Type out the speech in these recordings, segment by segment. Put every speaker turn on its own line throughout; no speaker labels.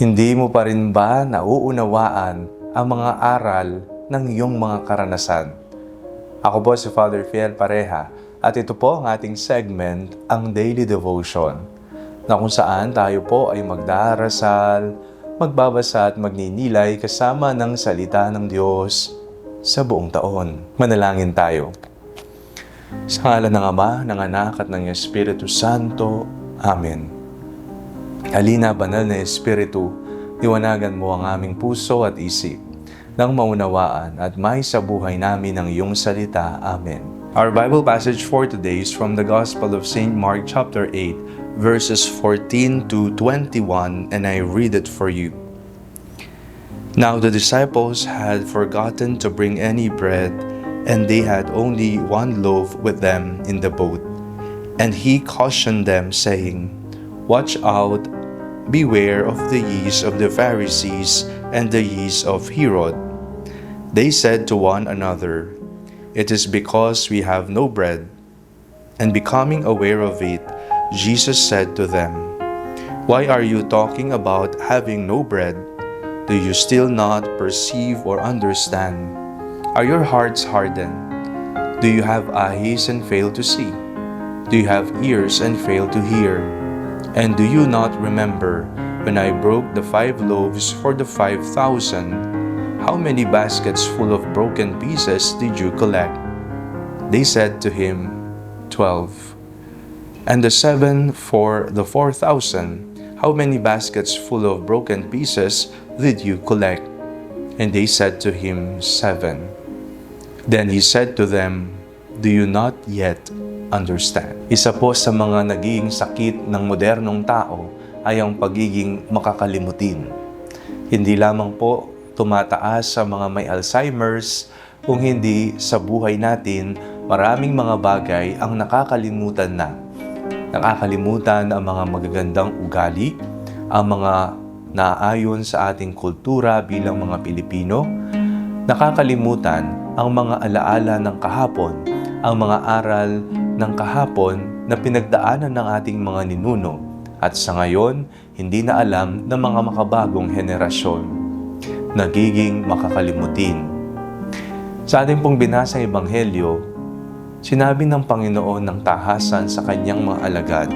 Hindi mo pa rin ba nauunawaan ang mga aral ng iyong mga karanasan? Ako po si Father Fiel Pareha at ito po ang ating segment, ang Daily Devotion, na kung saan tayo po ay magdarasal, magbabasa at magninilay kasama ng salita ng Diyos sa buong taon. Manalangin tayo. Sa ngalan ng Ama, ng Anak at ng Espiritu Santo. Amen. Halina, banal na Espiritu, liwanagan mo ang aming puso at isip nang maunawaan at may sa buhay namin ang iyong salita. Amen. Our Bible passage for today is from the Gospel of St. Mark chapter 8, verses 14 to 21, and I read it for you. Now the disciples had forgotten to bring any bread, and they had only one loaf with them in the boat. And he cautioned them, saying, "Watch out, beware of the yeast of the Pharisees and the yeast of Herod." They said to one another, "It is because we have no bread." And becoming aware of it, Jesus said to them, "Why are you talking about having no bread? Do you still not perceive or understand? Are your hearts hardened? Do you have eyes and fail to see? Do you have ears and fail to hear? And do you not remember when I broke the 5 loaves for the 5,000? How many baskets full of broken pieces did you collect?" They said to him, 12. "And the 7 for the 4,000, how many baskets full of broken pieces did you collect?" And they said to him, 7. Then he said to them, "Do you not yet understand?" Isa po sa mga naging sakit ng modernong tao ay ang pagiging makakalimutin. Hindi lamang po tumataas sa mga may Alzheimer's, kung hindi sa buhay natin, maraming mga bagay ang nakakalimutan na. Nakakalimutan ang mga magagandang ugali, ang mga naaayon sa ating kultura bilang mga Pilipino. Nakakalimutan ang mga alaala ng kahapon, ang mga aral ng kahapon na pinagdaanan ng ating mga ninuno at sa ngayon, hindi na alam ng mga makabagong henerasyon. Nagiging makakalimutin. Sa ating pong binasang Ebanghelyo, sinabi ng Panginoon ng tahasan sa kanyang mga alagad,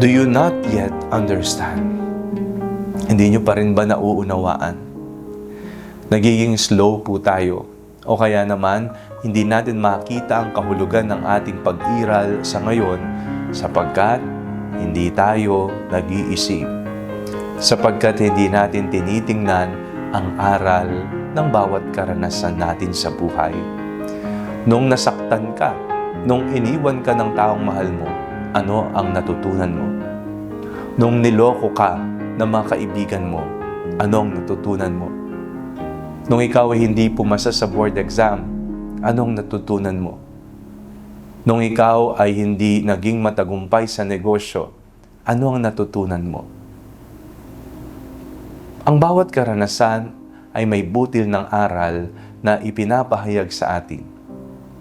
"Do you not yet understand?" Hindi nyo pa rin ba nauunawaan? Nagiging slow po tayo, o kaya naman, hindi natin makita ang kahulugan ng ating pag-iral sa ngayon sapagkat hindi tayo nag-iisip. Sapagkat hindi natin tinitingnan ang aral ng bawat karanasan natin sa buhay. Nung nasaktan ka, nung iniwan ka ng taong mahal mo, ano ang natutunan mo? Nung niloko ka ng mga kaibigan mo, anong natutunan mo? Nung ikaw ay hindi pumasa sa board exam, anong natutunan mo? Nung ikaw ay hindi naging matagumpay sa negosyo, ano ang natutunan mo? Ang bawat karanasan ay may butil ng aral na ipinapahayag sa atin.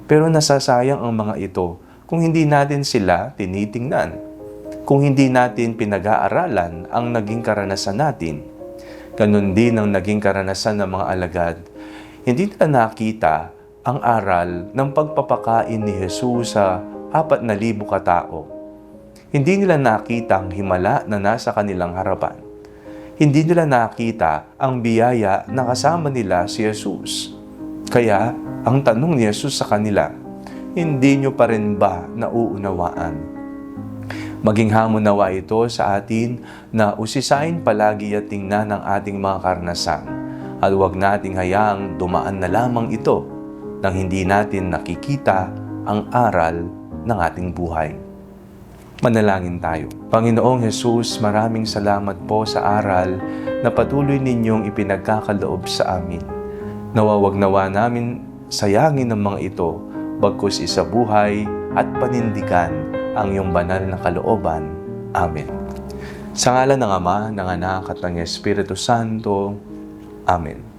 Pero nasasayang ang mga ito kung hindi natin sila tinitingnan, kung hindi natin pinag-aaralan ang naging karanasan natin. Ganun din ang naging karanasan ng mga alagad. Hindi nila nakita ang aral ng pagpapakain ni Jesus sa 4,000 katao. Hindi nila nakita ang himala na nasa kanilang harapan. Hindi nila nakita ang biyaya na kasama nila si Jesus. Kaya, ang tanong ni Jesus sa kanila, hindi nyo pa rin ba nauunawaan? Maging hamon nawa ito sa atin na usisain palagi at tingnan ang ating mga karanasan at huwag nating hayaang dumaan na lamang ito nang hindi natin nakikita ang aral ng ating buhay. Manalangin tayo. Panginoong Jesus, maraming salamat po sa aral na patuloy ninyong ipinagkakaloob sa amin. Nawawag nawa namin sayangin ang mga ito, bagkus isabuhay at panindigan ang iyong banal na kalooban. Amen. Sa ngalan ng Ama, ng Anak at ng Espiritu Santo. Amen.